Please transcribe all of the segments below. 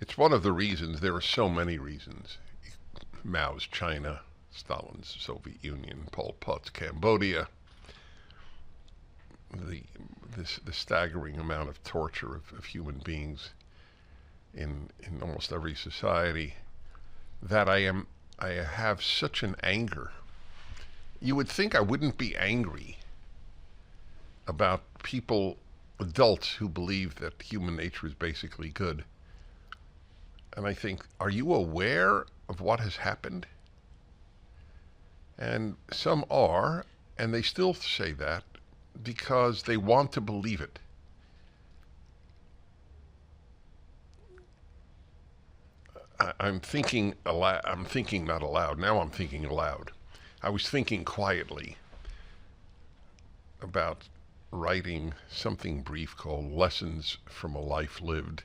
It's one of the reasons. There are so many reasons. Mao's China, Stalin's Soviet Union, Pol Pot's Cambodia, the the staggering amount of torture of human beings in almost every society, that I have such an anger. You would think I wouldn't be angry about people, adults, who believe that human nature is basically good. And I think, are you aware of what has happened? And some are, and they still say that because they want to believe it. I'm thinking aloud. I'm thinking not aloud. Now I'm thinking aloud. I was thinking quietly about writing something brief called Lessons from a Life Lived.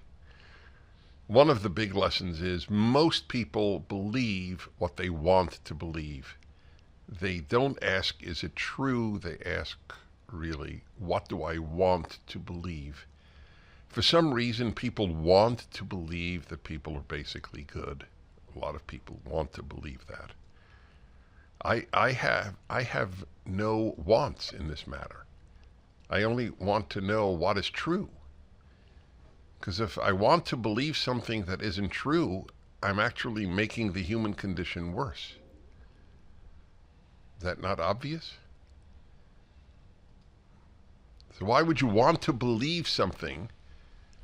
One of the big lessons is most people believe what they want to believe. They don't ask, is it true? They ask, really, what do I want to believe? For some reason, people want to believe that people are basically good. A lot of people want to believe that. I have no wants in this matter. I only want to know what is true. Because if I want to believe something that isn't true, I'm actually making the human condition worse. Is that not obvious? So why would you want to believe something?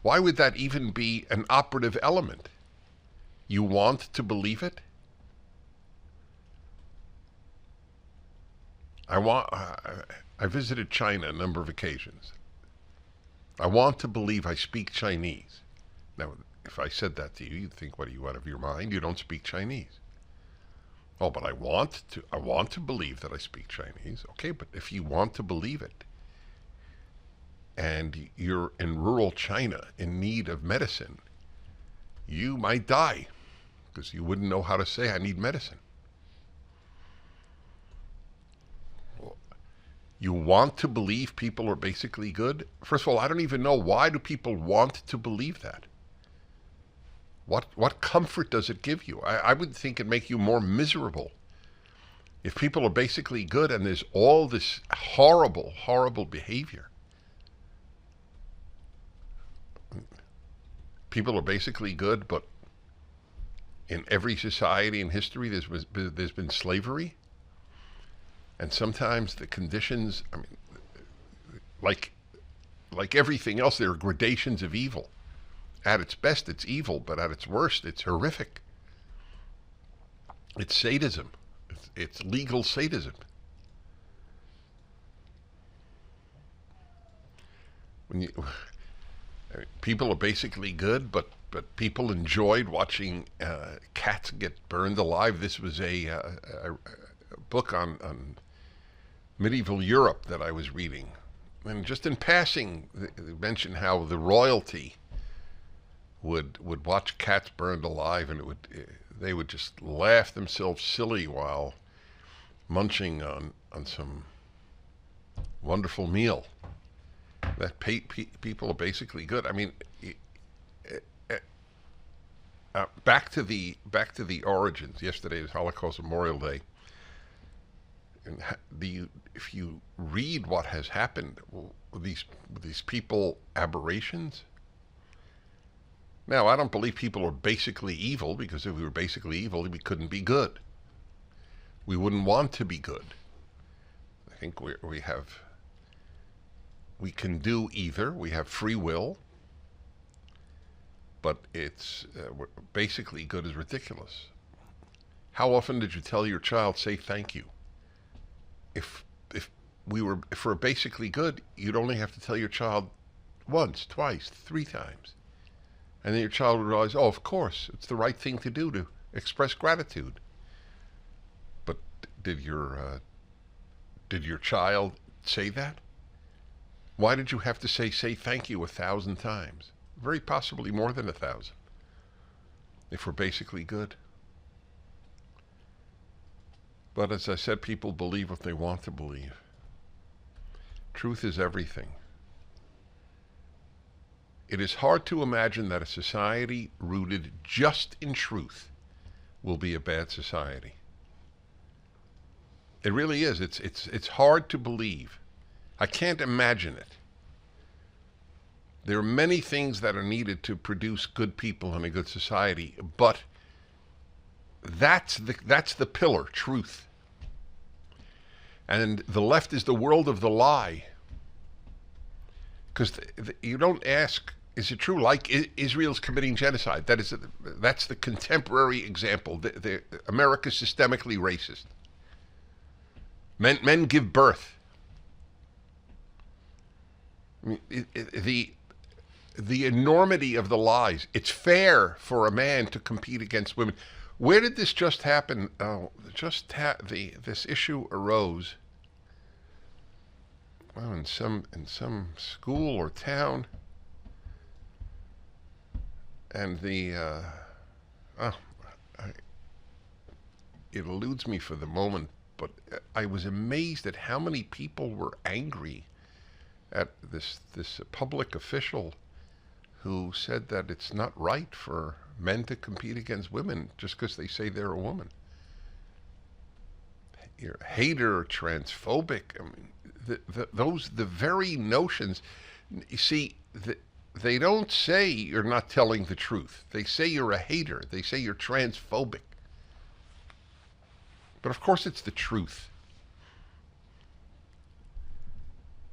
Why would that even be an operative element? You want to believe it? I visited China a number of occasions. I want to believe I speak Chinese. Now, if I said that to you, you'd think, what, are you out of your mind? You don't speak Chinese. Oh, but I want to believe that I speak Chinese. Okay, but if you want to believe it, and you're in rural China in need of medicine, you might die because you wouldn't know how to say, I need medicine. You want to believe people are basically good? First of all, I don't even know, why do people want to believe that? What comfort does it give you? I would think it'd make you more miserable. If people are basically good and there's all this horrible, horrible behavior. People are basically good, but in every society in history there's been slavery. And sometimes the conditions, I mean, like everything else, there are gradations of evil. At its best, it's evil, but at its worst, it's horrific. It's sadism. It's legal sadism. People are basically good, but people enjoyed watching cats get burned alive. This was a book on medieval Europe that I was reading, and just in passing, they mentioned how the royalty would watch cats burned alive, and they would just laugh themselves silly while munching on some wonderful meal. That people are basically good. I mean, back to the origins. Yesterday is Holocaust Memorial Day. And if you read what has happened, were these people aberrations? Now, I don't believe people are basically evil, because if we were basically evil, we couldn't be good. We wouldn't want to be good. I think we can do either. We have free will, but it's basically good is ridiculous. How often did you tell your child, say thank you? If we're basically good, you'd only have to tell your child once, twice, 3 times. And then your child would realize, oh, of course, it's the right thing to do, to express gratitude. But did your child say that? Why did you have to say thank you 1,000 times? Very possibly more than 1,000, if we're basically good. But as I said, people believe what they want to believe. Truth is everything. It is hard to imagine that a society rooted just in truth will be a bad society. It really is. It's hard to believe. I can't imagine it. There are many things that are needed to produce good people in a good society, but that's the pillar, truth. And the left is the world of the lie. Because you don't ask, is it true? Like Israel's committing genocide. That's the contemporary example. America's systemically racist. Men give birth. I mean, the enormity of the lies. It's fair for a man to compete against women. Where did this just happen? This issue arose. Well, in some school or town, and it eludes me for the moment, but I was amazed at how many people were angry at this public official who said that it's not right for men to compete against women just because they say they're a woman. You're a hater, transphobic. I mean, the very notions. You see, they don't say you're not telling the truth. They say you're a hater. They say you're transphobic. But of course it's the truth.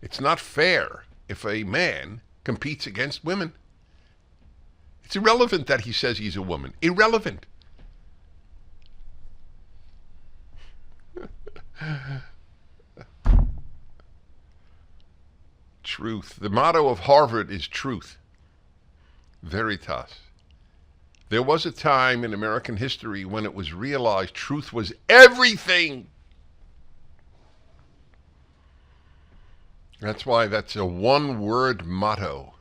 It's not fair if a man competes against women. It's irrelevant that he says he's a woman. Irrelevant. Truth. The motto of Harvard is truth. Veritas. There was a time in American history when it was realized truth was everything. That's why that's a one-word motto.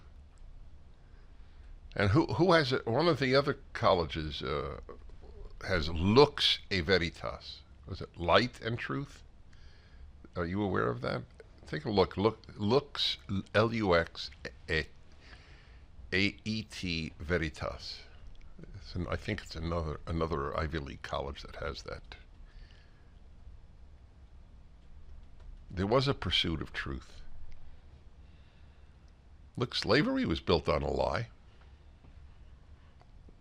And who has it? One of the other colleges has lux et veritas. Was it light and truth? Are you aware of that? Take a look. Lux, L-U-X-A-E-T veritas. I think it's another Ivy League college that has that. There was a pursuit of truth. Look, slavery was built on a lie.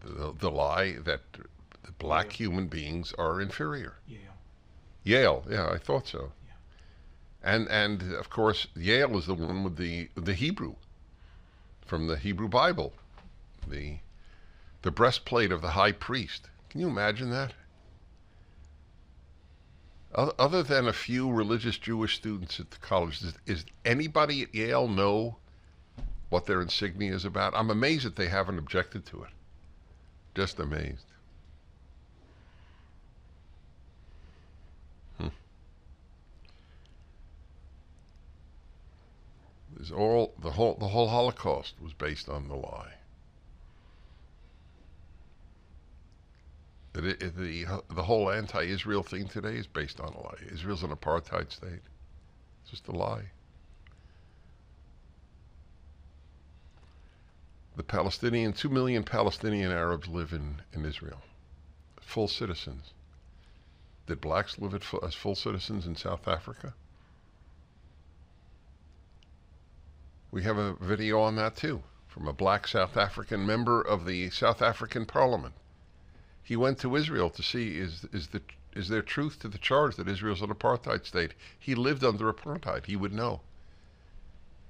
The lie that the black human beings are inferior. Yale, yeah, I thought so. Yeah. And of course, Yale is the one with the Hebrew, from the Hebrew Bible, the breastplate of the high priest. Can you imagine that? Other than a few religious Jewish students at the college, is anybody at Yale know what their insignia is about? I'm amazed that they haven't objected to it. Just amazed. The whole Holocaust was based on the lie. The whole anti-Israel thing today is based on a lie. Israel's an apartheid state. It's just a lie. The 2 million Palestinian Arabs live in Israel, full citizens. Did blacks live as full citizens in South Africa? We have a video on that too, from a black South African member of the South African Parliament. He went to Israel to see is there truth to the charge that Israel's an apartheid state. He lived under apartheid. He would know.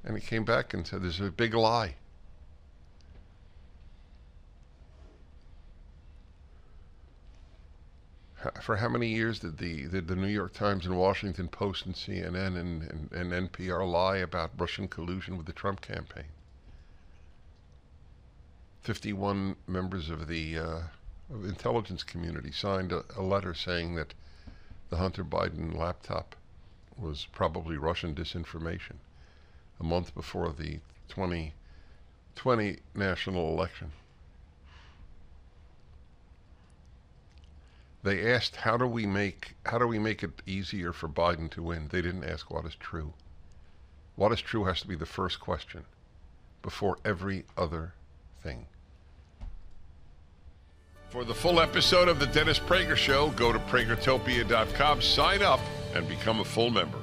And he came back and said, there's a big lie. For how many years did the New York Times and Washington Post and CNN and NPR lie about Russian collusion with the Trump campaign? 51 members of the intelligence community signed a letter saying that the Hunter Biden laptop was probably Russian disinformation a month before the 2020 national election. They asked, how do we make it easier for Biden to win? They didn't ask what is true. What is true has to be the first question. before every other thing. For the full episode of the Dennis Prager Show, go to pragertopia.com, sign up, and become a full member.